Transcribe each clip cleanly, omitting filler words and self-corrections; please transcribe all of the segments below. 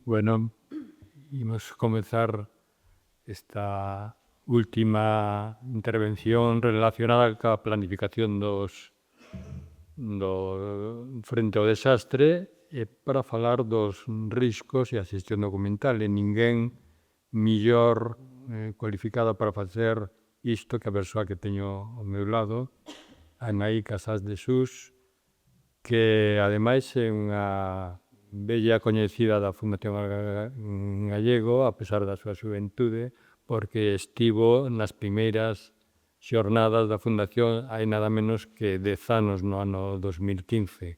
Bueno, imos comezar esta última intervención relacionada ca planificación do frente ao desastre e para falar dos riscos e a xestión documental. E ninguén millor cualificado para facer isto que a persoa que teño ao meu lado, Anaí Casás de Sus, que ademais é unha bella coñecida da Fundación Gallego, a pesar da súa xuventude, porque estivo nas primeiras xornadas da Fundación hai nada menos que 10 anos, no ano 2015.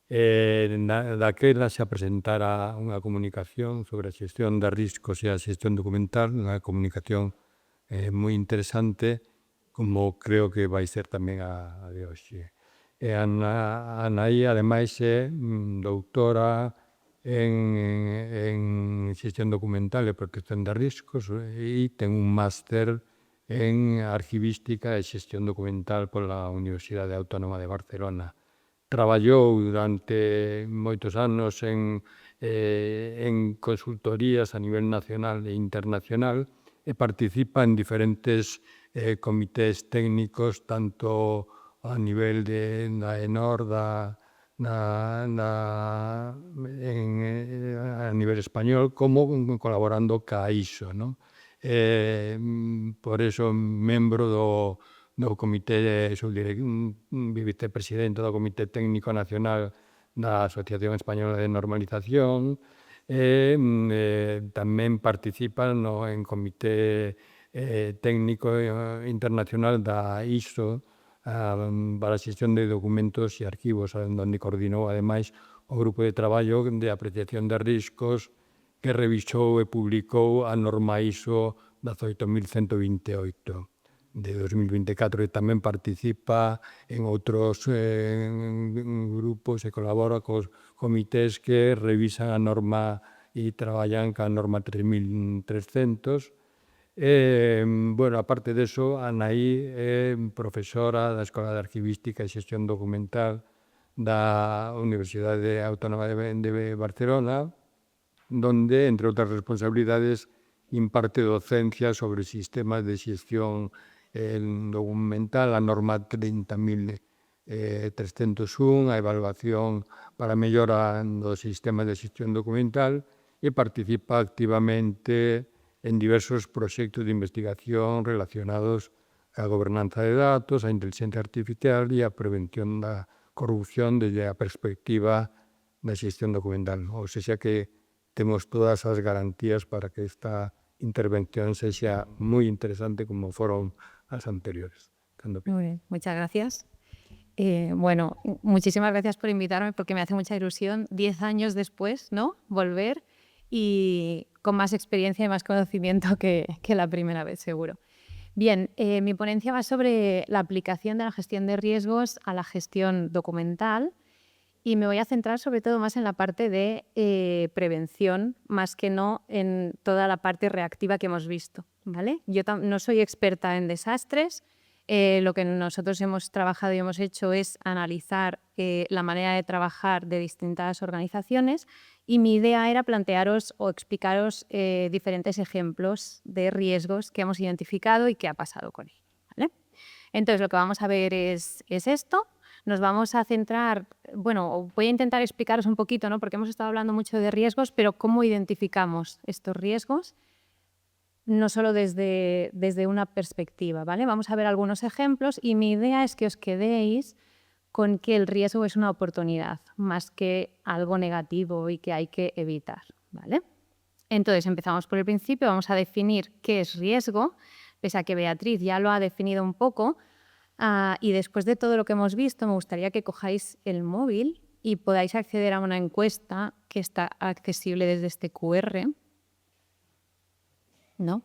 Daquela se presentara unha comunicación sobre a xestión de riscos e a xestión documental, unha comunicación moi interesante, como creo que vai ser tamén a de hoxe. E Anaí, ademais, é doutora en xestión documental e protección de riscos e ten un máster en arquivística e xestión documental pola Universidade Autónoma de Barcelona. Traballou durante moitos anos en consultorías a nivel nacional e internacional e participa en diferentes comités técnicos, tanto a nivel da ENOR, a nivel español, como colaborando ca ISO, non? Por eso, membro do comité, sou vicepresidente do Comité Técnico Nacional da Asociación Española de Normalización, e tamén participa en comité técnico internacional da ISO, para a xestión de documentos e arquivos, onde coordinou, ademais, o grupo de traballo de apreciación de riscos que revisou e publicou a norma ISO 18128 de 2024 e tamén participa en outros grupos e colabora cos comités que revisan a norma e traballan ca norma 3300. Bueno, aparte deso, Anaí é profesora da Escola de Arquivística e Xestión Documental da Universidade Autónoma de Barcelona, donde, entre outras responsabilidades, imparte docencia sobre sistemas de xestión documental, a norma 30.301, a evaluación para mellora dos sistemas de xestión documental, e participa activamente en diversos proxectos de investigación relacionados á gobernanza de datos, á inteligencia artificial e á prevención da corrupción desde a perspectiva da xestión documental. Ou seja que temos todas as garantías para que esta intervención sexa moi interesante como foron as anteriores. Muy bien, muchas gracias. Bueno, muchísimas gracias por invitarme porque me hace mucha ilusión 10 años después, ¿no? Volver y con más experiencia y más conocimiento que la primera vez, seguro. Bien, mi ponencia va sobre la aplicación de la gestión de riesgos a la gestión documental y me voy a centrar sobre todo más en la parte de prevención, más que no en toda la parte reactiva que hemos visto, ¿vale? Yo no soy experta en desastres. Lo que nosotros hemos trabajado y hemos hecho es analizar la manera de trabajar de distintas organizaciones y mi idea era plantearos o explicaros diferentes ejemplos de riesgos que hemos identificado y qué ha pasado con ellos, ¿vale? Entonces, lo que vamos a ver es esto. Nos vamos a centrar, bueno, voy a intentar explicaros un poquito, ¿no? Porque hemos estado hablando mucho de riesgos, pero cómo identificamos estos riesgos, no solo desde una perspectiva, ¿vale? Vamos a ver algunos ejemplos y mi idea es que os quedéis con que el riesgo es una oportunidad, más que algo negativo y que hay que evitar, ¿vale? Entonces, empezamos por el principio, vamos a definir qué es riesgo, pese a que Beatriz ya lo ha definido un poco, y después de todo lo que hemos visto, me gustaría que cojáis el móvil y podáis acceder a una encuesta que está accesible desde este QR. ¿No?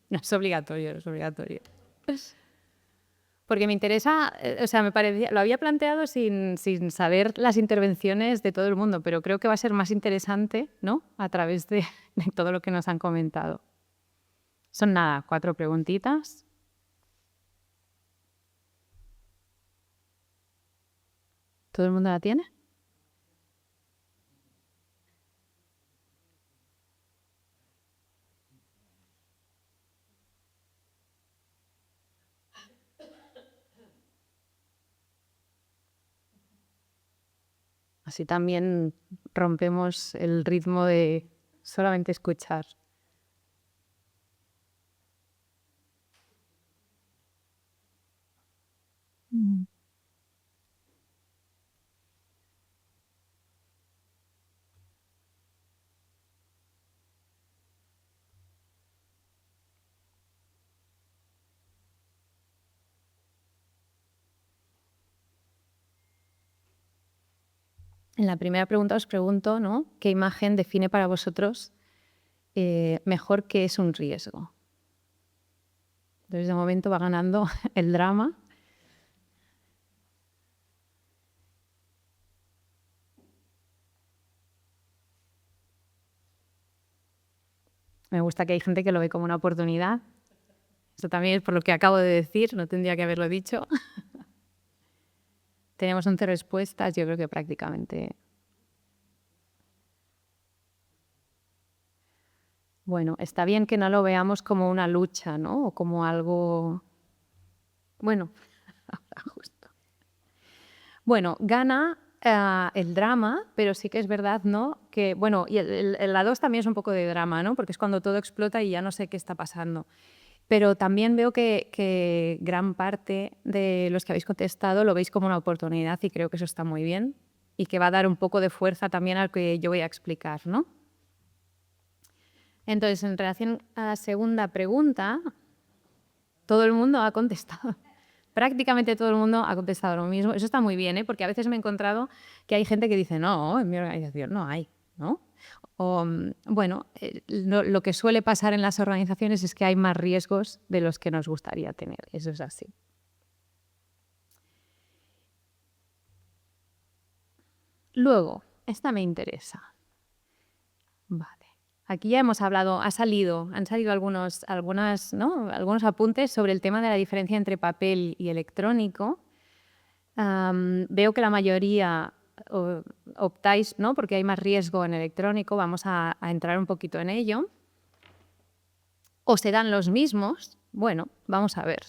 No es obligatorio, no es obligatorio. Porque me interesa, o sea, me parecía, lo había planteado sin saber las intervenciones de todo el mundo, pero creo que va a ser más interesante, ¿no? A través de todo lo que nos han comentado. Son nada, 4 preguntitas. ¿Todo el mundo la tiene? Así también rompemos el ritmo de solamente escuchar. En la primera pregunta os pregunto, ¿no? ¿Qué imagen define para vosotros mejor qué es un riesgo? Entonces, de momento va ganando el drama. Me gusta que hay gente que lo ve como una oportunidad. Esto también es por lo que acabo de decir, no tendría que haberlo dicho. Tenemos 11 respuestas, yo creo que prácticamente... Bueno, está bien que no lo veamos como una lucha, ¿no? O como algo... Bueno, justo. Bueno, gana el drama, pero sí que es verdad, ¿no? Que, bueno, y la 2 también es un poco de drama, ¿no? Porque es cuando todo explota y ya no sé qué está pasando. Pero también veo que gran parte de los que habéis contestado lo veis como una oportunidad y creo que eso está muy bien y que va a dar un poco de fuerza también al que yo voy a explicar, ¿no? Entonces, en relación a la segunda pregunta, todo el mundo ha contestado. Prácticamente todo el mundo ha contestado lo mismo. Eso está muy bien, ¿eh? Porque a veces me he encontrado que hay gente que dice, no, en mi organización no hay, ¿no? O, bueno, lo que suele pasar en las organizaciones es que hay más riesgos de los que nos gustaría tener. Eso es así. Luego, esta me interesa. Vale. Aquí ya hemos hablado, han salido algunos apuntes sobre el tema de la diferencia entre papel y electrónico. Veo que la mayoría optáis, ¿no? Porque hay más riesgo en electrónico, vamos a entrar un poquito en ello. ¿O serán los mismos? Bueno, vamos a ver.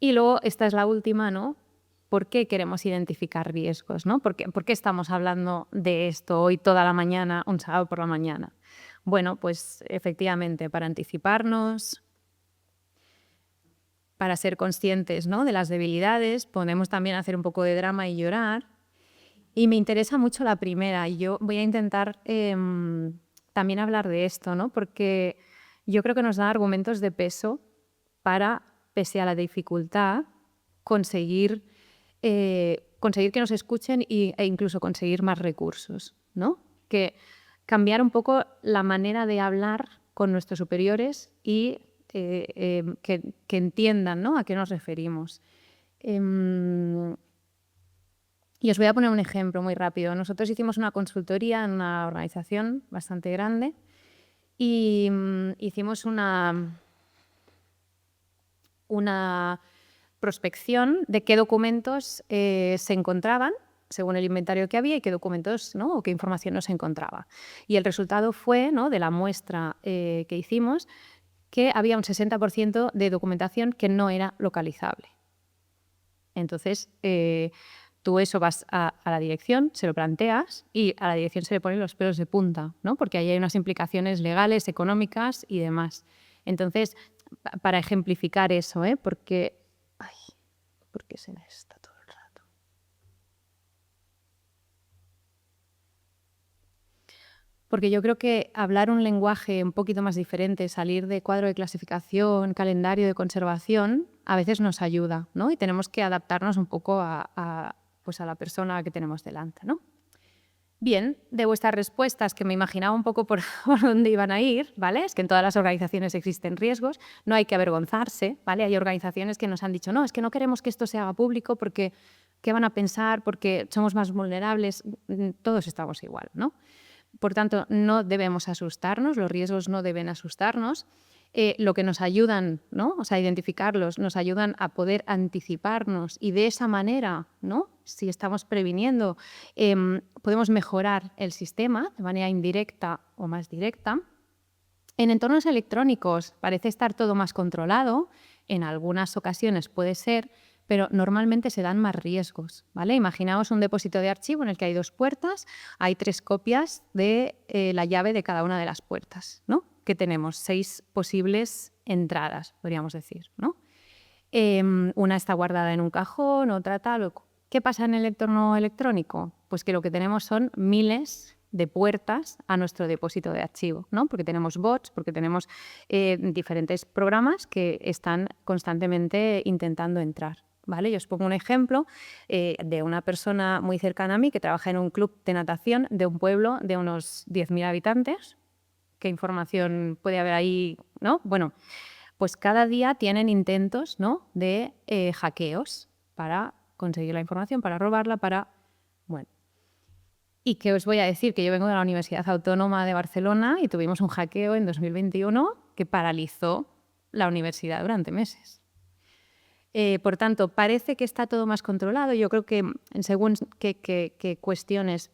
Y luego, esta es la última, ¿no? ¿Por qué queremos identificar riesgos, ¿no? ¿Por qué estamos hablando de esto hoy toda la mañana, un sábado por la mañana? Bueno, pues efectivamente, para anticiparnos, para ser conscientes, ¿no? De las debilidades, podemos también hacer un poco de drama y llorar. Y me interesa mucho la primera, y yo voy a intentar también hablar de esto, ¿no? Porque yo creo que nos da argumentos de peso para, pese a la dificultad, conseguir que nos escuchen e incluso conseguir más recursos, ¿no? Que cambiar un poco la manera de hablar con nuestros superiores y que entiendan, ¿no? A qué nos referimos. Y os voy a poner un ejemplo muy rápido. Nosotros hicimos una consultoría en una organización bastante grande y hicimos una prospección de qué documentos se encontraban según el inventario que había y qué documentos, ¿no? O qué información nos encontraba. Y el resultado fue, ¿no? De la muestra que hicimos, que había un 60% de documentación que no era localizable. Entonces, tú eso vas a la dirección, se lo planteas y a la dirección se le ponen los pelos de punta, ¿no? Porque ahí hay unas implicaciones legales, económicas y demás. Entonces, para ejemplificar eso, porque... Ay, ¿por qué se me está todo el rato? Porque yo creo que hablar un lenguaje un poquito más diferente, salir de cuadro de clasificación, calendario de conservación, a veces nos ayuda, ¿no? Y tenemos que adaptarnos un poco pues a la persona que tenemos delante, ¿no? Bien, de vuestras respuestas, que me imaginaba un poco por dónde iban a ir, ¿vale? Es que en todas las organizaciones existen riesgos, no hay que avergonzarse, ¿vale? Hay organizaciones que nos han dicho, no, es que no queremos que esto se haga público porque ¿qué van a pensar? Porque somos más vulnerables, todos estamos igual, ¿no? Por tanto, no debemos asustarnos, los riesgos no deben asustarnos. Lo que nos ayudan, ¿no? O sea, identificarlos, nos ayudan a poder anticiparnos y de esa manera, ¿no? Si estamos previniendo, podemos mejorar el sistema de manera indirecta o más directa. En entornos electrónicos parece estar todo más controlado, en algunas ocasiones puede ser, pero normalmente se dan más riesgos, ¿vale? Imaginaos un depósito de archivo en el que hay 2 puertas, hay 3 copias de la llave de cada una de las puertas, ¿no? Que tenemos 6 posibles entradas, podríamos decir, ¿no? Una está guardada en un cajón, otra tal. ¿Qué pasa en el entorno electrónico? Pues que lo que tenemos son miles de puertas a nuestro depósito de archivo, ¿no? Porque tenemos bots, porque tenemos diferentes programas que están constantemente intentando entrar, ¿vale? Yo os pongo un ejemplo de una persona muy cercana a mí que trabaja en un club de natación de un pueblo de unos 10.000 habitantes. ¿Qué información puede haber ahí, no? Bueno, pues cada día tienen intentos, ¿no?, de hackeos para conseguir la información, para robarla, para... Bueno. ¿Y qué os voy a decir? Que yo vengo de la Universidad Autónoma de Barcelona y tuvimos un hackeo en 2021 que paralizó la universidad durante meses. Por tanto, parece que está todo más controlado. Yo creo que según qué cuestiones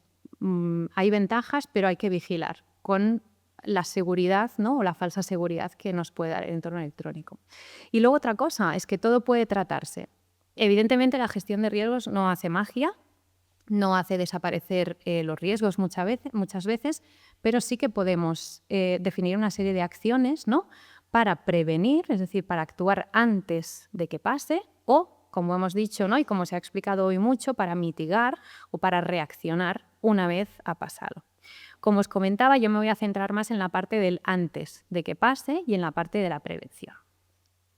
hay ventajas, pero hay que vigilar con la seguridad, ¿no?, o la falsa seguridad que nos puede dar el entorno electrónico. Y luego otra cosa es que todo puede tratarse. Evidentemente la gestión de riesgos no hace magia, no hace desaparecer los riesgos muchas veces, pero sí que podemos definir una serie de acciones, ¿no?, para prevenir, es decir, para actuar antes de que pase o, como hemos dicho, ¿no?, y como se ha explicado hoy mucho, para mitigar o para reaccionar una vez ha pasado. Como os comentaba, yo me voy a centrar más en la parte del antes de que pase y en la parte de la prevención.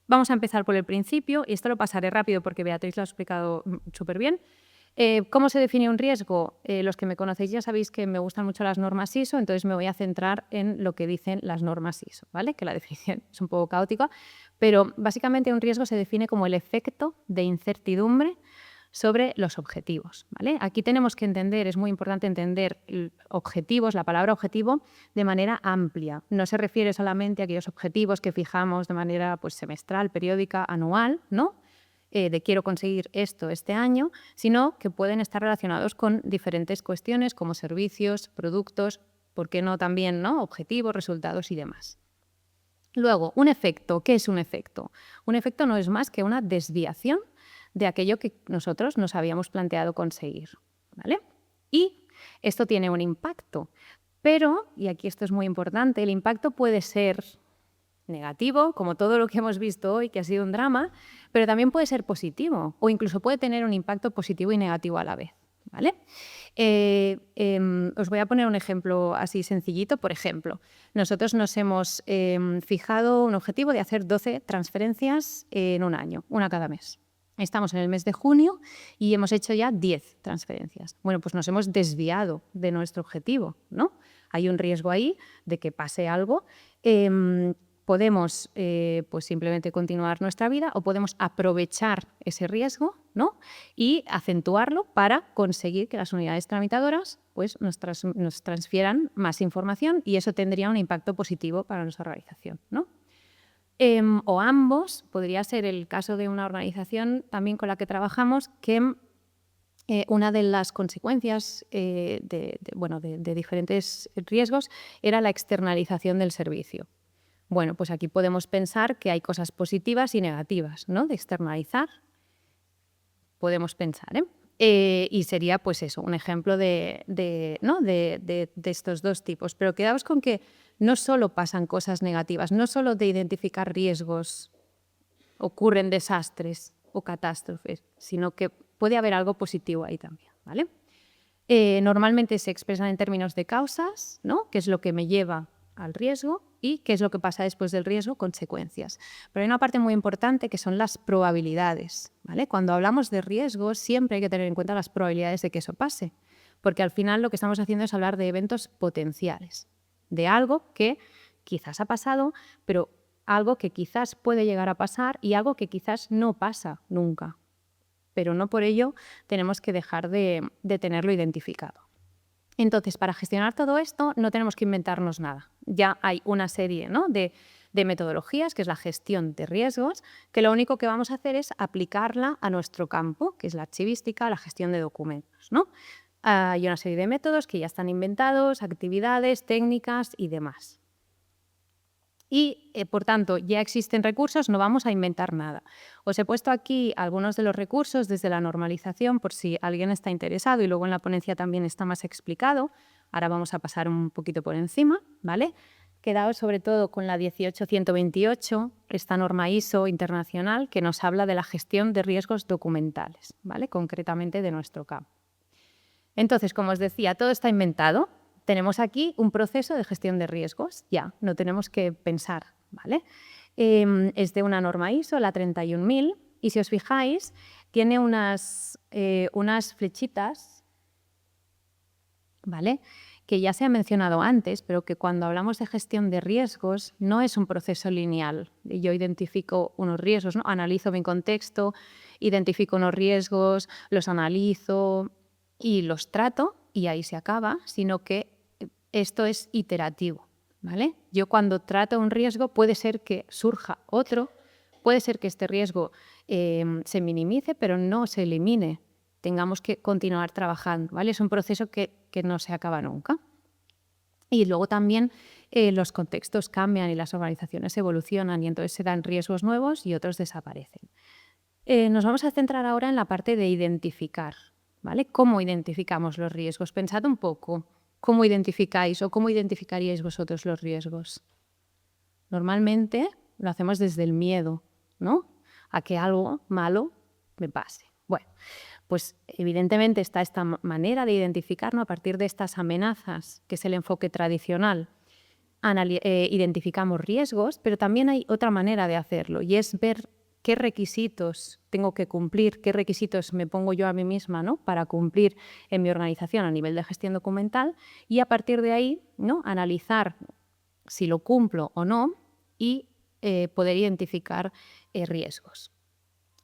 Vamos a empezar por el principio, y esto lo pasaré rápido porque Beatriz lo ha explicado súper bien. ¿Cómo se define un riesgo? Los que me conocéis ya sabéis que me gustan mucho las normas ISO, entonces me voy a centrar en lo que dicen las normas ISO, ¿vale? Que la definición es un poco caótica, pero básicamente un riesgo se define como el efecto de incertidumbre sobre los objetivos, ¿vale? Aquí tenemos que entender, es muy importante entender objetivos, la palabra objetivo, de manera amplia. No se refiere solamente a aquellos objetivos que fijamos de manera pues, semestral, periódica, anual, ¿no?, de quiero conseguir esto este año, sino que pueden estar relacionados con diferentes cuestiones como servicios, productos, ¿por qué no también, ¿no?, objetivos, resultados y demás? Luego, un efecto. ¿Qué es un efecto? Un efecto no es más que una desviación de aquello que nosotros nos habíamos planteado conseguir, ¿vale? Y esto tiene un impacto, pero, y aquí esto es muy importante, el impacto puede ser negativo, como todo lo que hemos visto hoy, que ha sido un drama, pero también puede ser positivo o incluso puede tener un impacto positivo y negativo a la vez, ¿vale? Os voy a poner un ejemplo así sencillito. Por ejemplo, nosotros nos hemos fijado un objetivo de hacer 12 transferencias en un año, una cada mes. Estamos en el mes de junio y hemos hecho ya 10 transferencias. Bueno, pues nos hemos desviado de nuestro objetivo, ¿no? Hay un riesgo ahí de que pase algo. Podemos pues simplemente continuar nuestra vida o podemos aprovechar ese riesgo, ¿no?, y acentuarlo para conseguir que las unidades tramitadoras pues, nos transfieran más información y eso tendría un impacto positivo para nuestra organización, ¿no? O ambos, podría ser el caso de una organización también con la que trabajamos que una de las consecuencias de diferentes riesgos era la externalización del servicio. Bueno, pues aquí podemos pensar que hay cosas positivas y negativas, ¿no?, de externalizar. Podemos pensar, y sería pues eso, un ejemplo de estos dos tipos. Pero quedaos con que no solo pasan cosas negativas, no solo de identificar riesgos ocurren desastres o catástrofes, sino que puede haber algo positivo ahí también, ¿vale? Normalmente se expresan en términos de causas, ¿no?, qué es lo que me lleva al riesgo y qué es lo que pasa después del riesgo, consecuencias. Pero hay una parte muy importante que son las probabilidades, ¿vale? Cuando hablamos de riesgos siempre hay que tener en cuenta las probabilidades de que eso pase, porque al final lo que estamos haciendo es hablar de eventos potenciales, de algo que quizás ha pasado, pero algo que quizás puede llegar a pasar y algo que quizás no pasa nunca. Pero no por ello tenemos que dejar de tenerlo identificado. Entonces, para gestionar todo esto no tenemos que inventarnos nada. Ya hay una serie, ¿no?, de metodologías, que es la gestión de riesgos, que lo único que vamos a hacer es aplicarla a nuestro campo, que es la archivística, la gestión de documentos, ¿no? Hay una serie de métodos que ya están inventados, actividades, técnicas y demás. Y, por tanto, ya existen recursos, no vamos a inventar nada. Os he puesto aquí algunos de los recursos desde la normalización por si alguien está interesado y luego en la ponencia también está más explicado. Ahora vamos a pasar un poquito por encima, ¿vale? Quedaos sobre todo con la 18128, esta norma ISO internacional que nos habla de la gestión de riesgos documentales, ¿vale? Concretamente de nuestro campo. Entonces, como os decía, todo está inventado. Tenemos aquí un proceso de gestión de riesgos, ya, no tenemos que pensar, ¿vale? Es de una norma ISO, la 31000, y si os fijáis, tiene unas flechitas, ¿vale? Que ya se ha mencionado antes, pero que cuando hablamos de gestión de riesgos no es un proceso lineal. Yo identifico unos riesgos, ¿no? Analizo mi contexto, identifico unos riesgos, los analizo y los trato y ahí se acaba, sino que esto es iterativo, ¿vale? Yo cuando trato un riesgo puede ser que surja otro, puede ser que este riesgo se minimice, pero no se elimine. Tengamos que continuar trabajando, ¿vale? Es un proceso que no se acaba nunca. Y luego también los contextos cambian y las organizaciones evolucionan y entonces se dan riesgos nuevos y otros desaparecen. Nos vamos a centrar ahora en la parte de identificar, ¿vale? ¿Cómo identificamos los riesgos? Pensad un poco. ¿Cómo identificáis o cómo identificaríais vosotros los riesgos? Normalmente lo hacemos desde el miedo, ¿no? A que algo malo me pase. Bueno, pues evidentemente está esta manera de identificar, ¿no? A partir de estas amenazas, que es el enfoque tradicional, identificamos riesgos, pero también hay otra manera de hacerlo y es ver qué requisitos tengo que cumplir, qué requisitos me pongo yo a mí misma, ¿no? Para cumplir en mi organización a nivel de gestión documental y a partir de ahí, ¿no? Analizar si lo cumplo o no y poder identificar riesgos.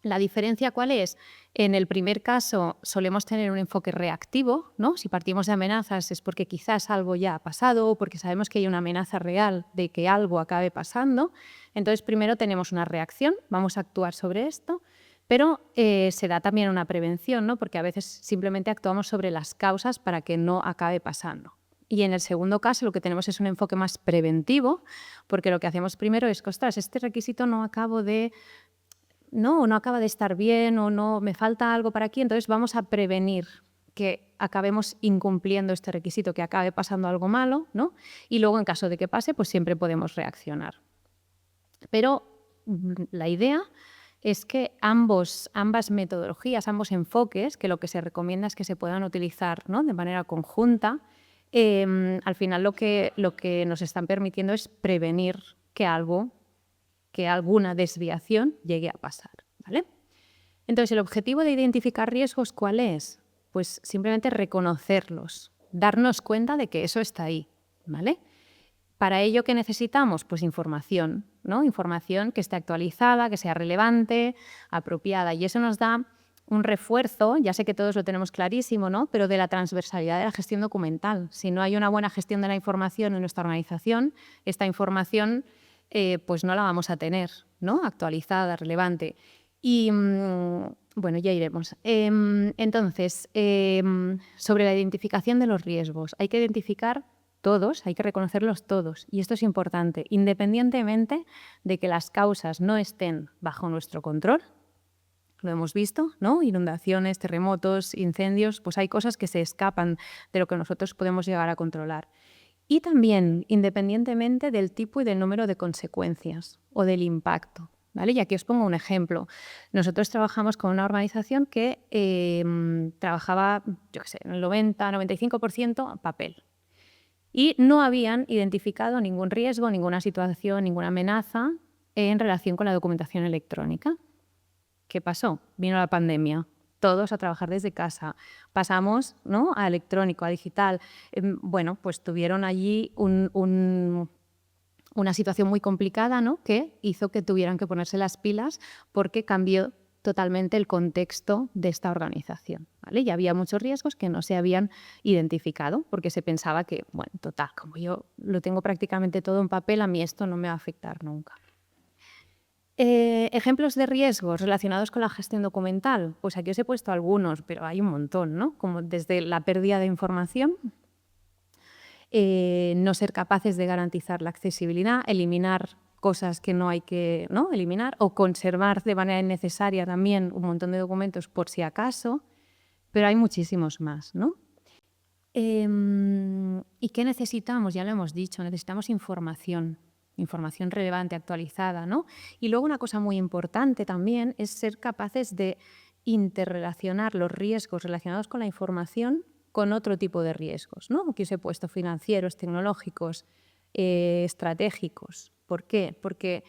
La diferencia, ¿cuál es? En el primer caso solemos tener un enfoque reactivo, ¿no? Si partimos de amenazas es porque quizás algo ya ha pasado o porque sabemos que hay una amenaza real de que algo acabe pasando. Entonces, primero tenemos una reacción, vamos a actuar sobre esto, pero se da también una prevención, ¿no? Porque a veces simplemente actuamos sobre las causas para que no acabe pasando. Y en el segundo caso lo que tenemos es un enfoque más preventivo, porque lo que hacemos primero es, ostras, este requisito no acaba de estar bien o no me falta algo para aquí, entonces vamos a prevenir que acabemos incumpliendo este requisito, que acabe pasando algo malo, ¿no? Y luego en caso de que pase, pues siempre podemos reaccionar. Pero la idea es que ambas metodologías, ambos enfoques, que lo que se recomienda es que se puedan utilizar, ¿no? De manera conjunta, al final lo que nos están permitiendo es prevenir que alguna desviación llegue a pasar, ¿vale? Entonces, el objetivo de identificar riesgos, ¿cuál es? Pues simplemente reconocerlos, darnos cuenta de que eso está ahí, ¿vale? Para ello, ¿qué necesitamos? Pues información, ¿no? Información que esté actualizada, que sea relevante, apropiada. Y eso nos da un refuerzo, ya sé que todos lo tenemos clarísimo, ¿no? Pero de la transversalidad de la gestión documental. Si no hay una buena gestión de la información en nuestra organización, esta información pues no la vamos a tener, ¿no? Actualizada, relevante. Y bueno, ya iremos. Entonces, sobre la identificación de los riesgos, hay que identificar todos, hay que reconocerlos todos. Y esto es importante, independientemente de que las causas no estén bajo nuestro control. Lo hemos visto, ¿no? Inundaciones, terremotos, incendios, pues hay cosas que se escapan de lo que nosotros podemos llegar a controlar. Y también, independientemente del tipo y del número de consecuencias o del impacto, ¿vale? Y aquí os pongo un ejemplo. Nosotros trabajamos con una organización que trabajaba, yo qué sé, en el 90-95% papel. Y no habían identificado ningún riesgo, ninguna situación, ninguna amenaza en relación con la documentación electrónica. ¿Qué pasó? Vino la pandemia. Todos a trabajar desde casa. Pasamos, ¿no? A electrónico, a digital. Bueno, pues tuvieron allí una situación muy complicada, ¿no? Que hizo que tuvieran que ponerse las pilas porque cambió totalmente el contexto de esta organización, ¿vale? Y había muchos riesgos que no se habían identificado porque se pensaba que, bueno, total, como yo lo tengo prácticamente todo en papel, a mí esto no me va a afectar nunca. Ejemplos de riesgos relacionados con la gestión documental. Pues aquí os he puesto algunos, pero hay un montón, ¿no? Como desde la pérdida de información, no ser capaces de garantizar la accesibilidad, eliminar cosas que no hay que, ¿no?, eliminar, o conservar de manera innecesaria también un montón de documentos por si acaso, pero hay muchísimos más, ¿no? ¿Y qué necesitamos? Ya lo hemos dicho, necesitamos información relevante, actualizada, ¿no? Y luego una cosa muy importante también es ser capaces de interrelacionar los riesgos relacionados con la información con otro tipo de riesgos, ¿no? Aquí os he puesto financieros, tecnológicos, estratégicos. ¿Por qué? Porque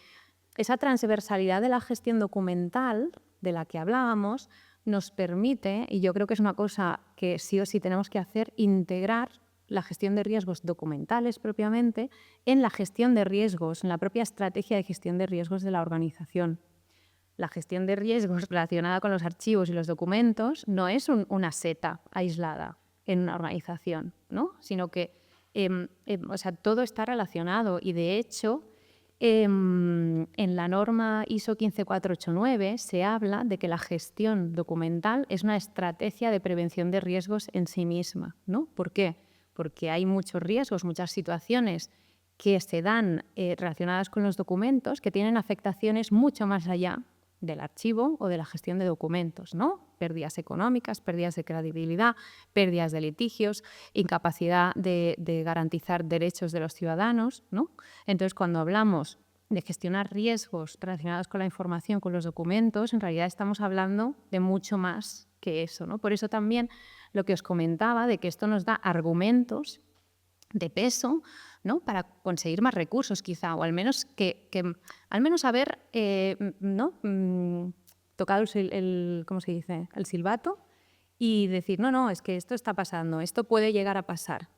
esa transversalidad de la gestión documental de la que hablábamos nos permite, y yo creo que es una cosa que sí o sí tenemos que hacer, integrar la gestión de riesgos documentales propiamente en la gestión de riesgos, en la propia estrategia de gestión de riesgos de la organización. La gestión de riesgos relacionada con los archivos y los documentos no es una seta aislada en una organización, ¿no? Sino que o sea, todo está relacionado y, de hecho, en la norma ISO 15489 se habla de que la gestión documental es una estrategia de prevención de riesgos en sí misma, ¿no? ¿Por qué? Porque hay muchos riesgos, muchas situaciones que se dan relacionadas con los documentos que tienen afectaciones mucho más allá del archivo o de la gestión de documentos, ¿no? Pérdidas económicas, pérdidas de credibilidad, pérdidas de litigios, incapacidad de garantizar derechos de los ciudadanos, ¿no? Entonces, cuando hablamos de gestionar riesgos relacionados con la información, con los documentos, en realidad estamos hablando de mucho más que eso, ¿no? Por eso también lo que os comentaba de que esto nos da argumentos de peso, ¿no?, para conseguir más recursos, quizá, o al menos al menos haber ¿no?, tocado ¿cómo se dice?, el silbato y decir, no, es que esto está pasando, esto puede llegar a pasar.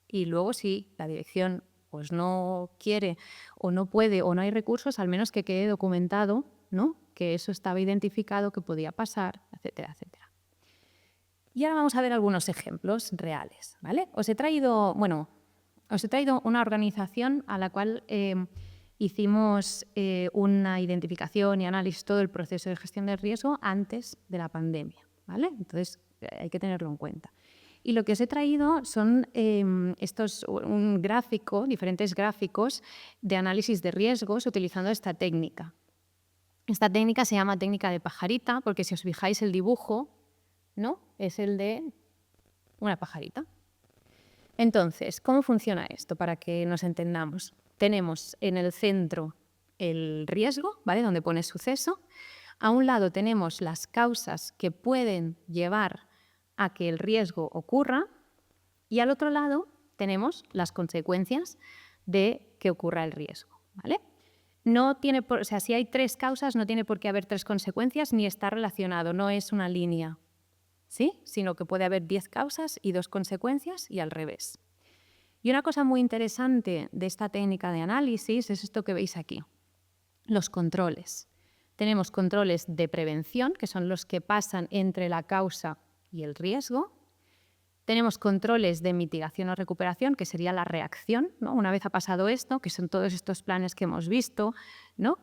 Y luego, si la dirección pues no quiere o no puede o no hay recursos, al menos que quede documentado, ¿no?, que eso estaba identificado, que podía pasar, etcétera, etcétera. Y ahora vamos a ver algunos ejemplos reales, ¿vale? Os he traído una organización a la cual hicimos una identificación y análisis, todo el proceso de gestión del riesgo antes de la pandemia, ¿vale? Entonces, hay que tenerlo en cuenta. Y lo que os he traído son un gráfico, diferentes gráficos de análisis de riesgos utilizando esta técnica. Esta técnica se llama técnica de pajarita porque, si os fijáis, el dibujo, ¿no?, es el de una pajarita. Entonces, ¿cómo funciona esto? Para que nos entendamos. Tenemos en el centro el riesgo, ¿vale?, donde pone suceso. A un lado tenemos las causas que pueden llevar a que el riesgo ocurra y al otro lado tenemos las consecuencias de que ocurra el riesgo, ¿vale? No tiene o sea, si hay 3 causas, no tiene por qué haber 3 consecuencias ni está relacionado, no es una línea, ¿sí?, sino que puede haber 10 causas y 2 consecuencias y al revés. Y una cosa muy interesante de esta técnica de análisis es esto que veis aquí, los controles. Tenemos controles de prevención, que son los que pasan entre la causa y el riesgo. Tenemos controles de mitigación o recuperación, que sería la reacción, ¿no?, una vez ha pasado esto, que son todos estos planes que hemos visto, ¿no?,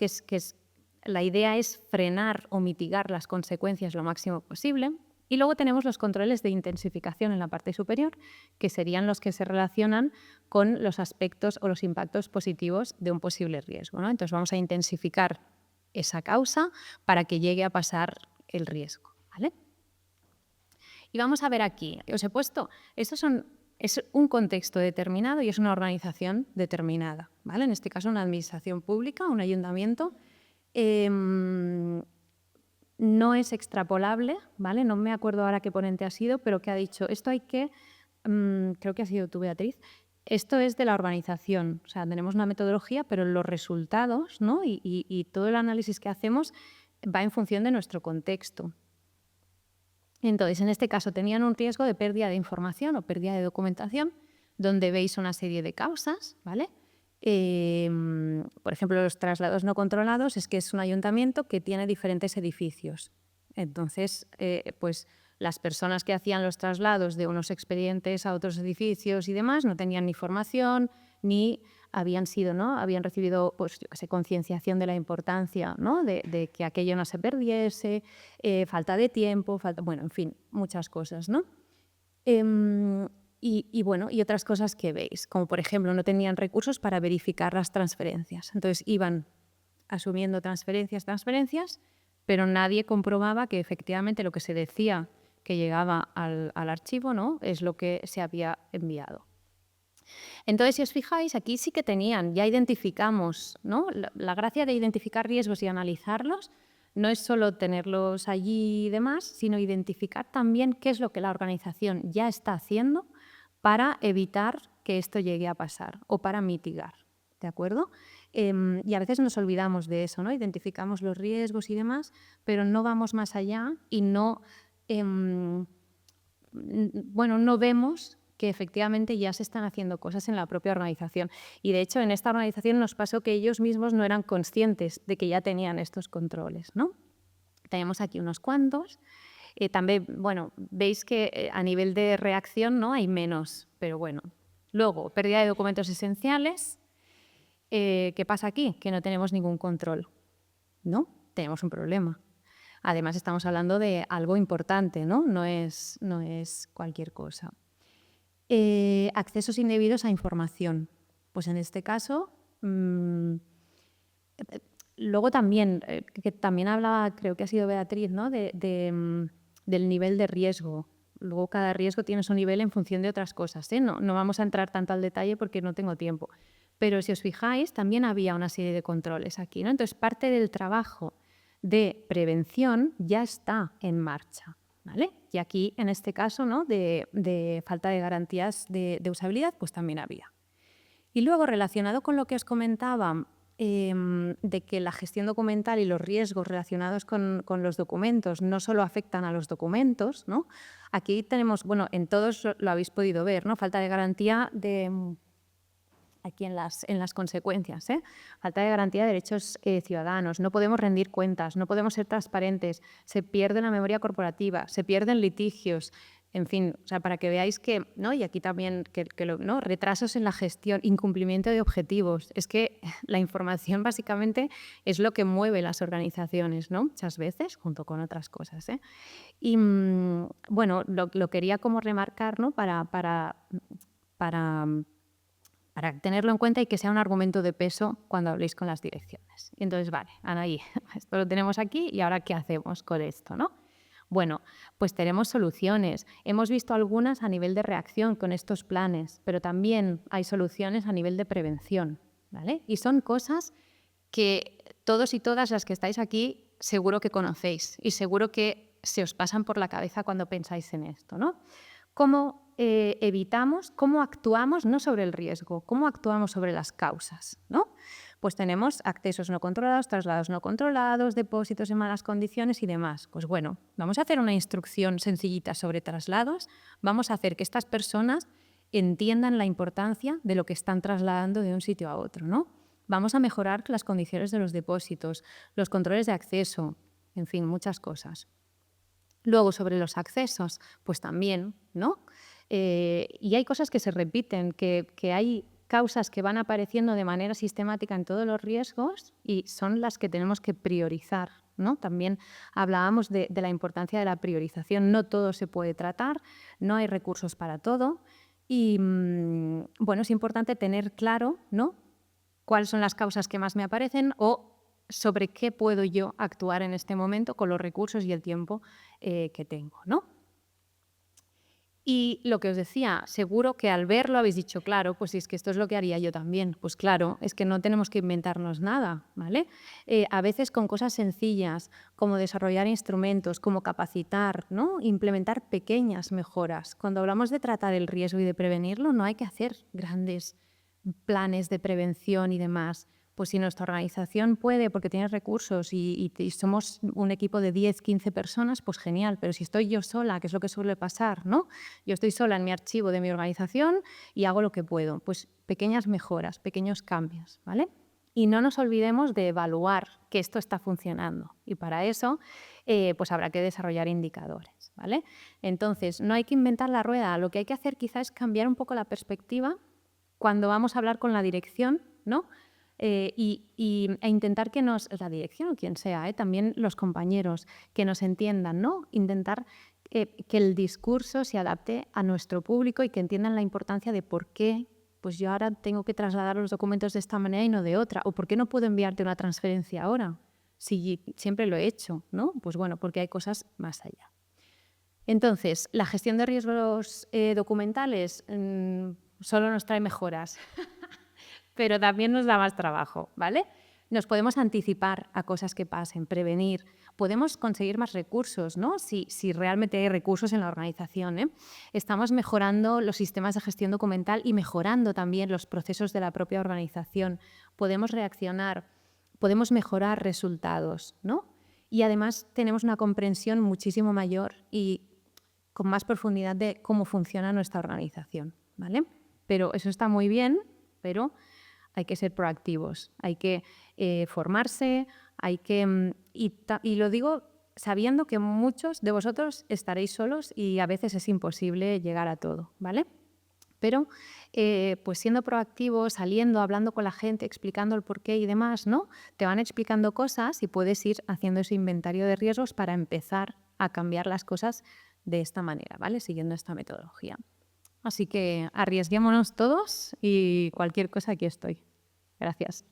la idea es frenar o mitigar las consecuencias lo máximo posible. Y luego tenemos los controles de intensificación en la parte superior, que serían los que se relacionan con los aspectos o los impactos positivos de un posible riesgo, ¿no? Entonces vamos a intensificar esa causa para que llegue a pasar el riesgo, ¿vale? Y vamos a ver aquí, os he puesto, es un contexto determinado y es una organización determinada, ¿vale? En este caso una administración pública, un ayuntamiento. No es extrapolable, ¿vale? No me acuerdo ahora qué ponente ha sido, pero que ha dicho, esto hay que, creo que ha sido tú, Beatriz, esto es de la organización, o sea, tenemos una metodología, pero los resultados, ¿no?, y todo el análisis que hacemos va en función de nuestro contexto. Entonces, en este caso, tenían un riesgo de pérdida de información o pérdida de documentación, donde veis una serie de causas, ¿vale? Por ejemplo, los traslados no controlados es que es un ayuntamiento que tiene diferentes edificios. Entonces, pues las personas que hacían los traslados de unos expedientes a otros edificios y demás no tenían ni formación ni habían recibido, pues, yo qué sé, concienciación de la importancia, ¿no?, de que aquello no se perdiese, falta de tiempo, bueno, en fin, muchas cosas, ¿no? bueno, y otras cosas que veis, como por ejemplo no tenían recursos para verificar las transferencias. Entonces iban asumiendo transferencias, pero nadie comprobaba que efectivamente lo que se decía que llegaba al archivo, ¿no?, es lo que se había enviado. Entonces, si os fijáis, aquí sí que tenían, ya identificamos, ¿no? La gracia de identificar riesgos y analizarlos no es solo tenerlos allí y demás, sino identificar también qué es lo que la organización ya está haciendo para evitar que esto llegue a pasar o para mitigar, ¿de acuerdo? Y a veces nos olvidamos de eso, ¿no? Identificamos los riesgos y demás, pero no vamos más allá y no, no vemos que efectivamente ya se están haciendo cosas en la propia organización. Y de hecho, en esta organización nos pasó que ellos mismos no eran conscientes de que ya tenían estos controles, ¿no? Tenemos aquí unos cuantos. También, bueno, veis que a nivel de reacción, ¿no?, hay menos, pero bueno. Luego, pérdida de documentos esenciales. ¿Qué pasa aquí? Que no tenemos ningún control, ¿no? Tenemos un problema. Además, estamos hablando de algo importante, ¿no? No es cualquier cosa. Accesos indebidos a información. Pues en este caso, luego también, que también hablaba, creo que ha sido Beatriz, ¿no?, del nivel de riesgo. Luego cada riesgo tiene su nivel en función de otras cosas, ¿eh? No vamos a entrar tanto al detalle porque no tengo tiempo. Pero si os fijáis, también había una serie de controles aquí, ¿no? Entonces, parte del trabajo de prevención ya está en marcha, ¿vale? Y aquí, en este caso, ¿no?, de falta de garantías de usabilidad, pues también había. Y luego, relacionado con lo que os comentaba, de que la gestión documental y los riesgos relacionados con los documentos no solo afectan a los documentos, ¿no? Aquí tenemos, bueno, en todos lo habéis podido ver, ¿no? Falta de garantía aquí en las consecuencias, ¿eh? Falta de garantía de derechos ciudadanos, no podemos rendir cuentas, no podemos ser transparentes, se pierde la memoria corporativa, se pierden litigios, en fin, o sea, para que veáis que, ¿no?, y aquí también, ¿no?, retrasos en la gestión, incumplimiento de objetivos. Es que la información básicamente es lo que mueve las organizaciones, ¿no?, muchas veces, junto con otras cosas, ¿eh? Y bueno, lo quería como remarcar, ¿no?, para tenerlo en cuenta y que sea un argumento de peso cuando habléis con las direcciones. Y entonces, vale, Anaí, esto lo tenemos aquí y ahora ¿qué hacemos con esto, no? Bueno, pues tenemos soluciones. Hemos visto algunas a nivel de reacción con estos planes, pero también hay soluciones a nivel de prevención, ¿vale? Y son cosas que todos y todas las que estáis aquí seguro que conocéis y seguro que se os pasan por la cabeza cuando pensáis en esto, ¿no? ¿Cómo evitamos, cómo actuamos no sobre el riesgo, cómo actuamos sobre las causas, ¿no? Pues tenemos accesos no controlados, traslados no controlados, depósitos en malas condiciones y demás. Pues bueno, vamos a hacer una instrucción sencillita sobre traslados, vamos a hacer que estas personas entiendan la importancia de lo que están trasladando de un sitio a otro, ¿no? Vamos a mejorar las condiciones de los depósitos, los controles de acceso, en fin, muchas cosas. Luego, sobre los accesos, pues también, ¿no? Y hay cosas que se repiten, que hay causas que van apareciendo de manera sistemática en todos los riesgos y son las que tenemos que priorizar, ¿no? También hablábamos de la importancia de la priorización. No todo se puede tratar, no hay recursos para todo y, bueno, es importante tener claro, ¿no?, cuáles son las causas que más me aparecen o sobre qué puedo yo actuar en este momento con los recursos y el tiempo que tengo, ¿no? Y lo que os decía, seguro que al verlo habéis dicho, claro, pues es que esto es lo que haría yo también. Pues claro, es que no tenemos que inventarnos nada, ¿vale? A veces con cosas sencillas, como desarrollar instrumentos, como capacitar, ¿no?, implementar pequeñas mejoras. Cuando hablamos de tratar el riesgo y de prevenirlo, no hay que hacer grandes planes de prevención y demás. Pues si nuestra organización puede, porque tiene recursos y somos un equipo de 10, 15 personas, pues genial. Pero si estoy yo sola, que es lo que suele pasar, ¿no? Yo estoy sola en mi archivo de mi organización y hago lo que puedo. Pues pequeñas mejoras, pequeños cambios, ¿vale? Y no nos olvidemos de evaluar que esto está funcionando. Y para eso, pues habrá que desarrollar indicadores, ¿vale? Entonces, no hay que inventar la rueda. Lo que hay que hacer quizás es cambiar un poco la perspectiva cuando vamos a hablar con la dirección, ¿no? E intentar que la dirección o quien sea, también los compañeros, que nos entiendan, ¿no? Intentar que el discurso se adapte a nuestro público y que entiendan la importancia de por qué pues yo ahora tengo que trasladar los documentos de esta manera y no de otra, o por qué no puedo enviarte una transferencia ahora, si siempre lo he hecho, ¿no? Pues bueno, porque hay cosas más allá. Entonces, la gestión de riesgos documentales solo nos trae mejoras, pero también nos da más trabajo, ¿vale? Nos podemos anticipar a cosas que pasen, prevenir, podemos conseguir más recursos, ¿no? Si realmente hay recursos en la organización, ¿eh? Estamos mejorando los sistemas de gestión documental y mejorando también los procesos de la propia organización. Podemos reaccionar, podemos mejorar resultados, ¿no? Y además tenemos una comprensión muchísimo mayor y con más profundidad de cómo funciona nuestra organización, ¿vale? Pero eso está muy bien, pero hay que ser proactivos, hay que formarse, hay que... Y lo digo sabiendo que muchos de vosotros estaréis solos y a veces es imposible llegar a todo, ¿vale? Pero pues siendo proactivo, saliendo, hablando con la gente, explicando el porqué y demás, ¿no? Te van explicando cosas y puedes ir haciendo ese inventario de riesgos para empezar a cambiar las cosas de esta manera, ¿vale? Siguiendo esta metodología. Así que arriesguémonos todos y cualquier cosa aquí estoy. Gracias.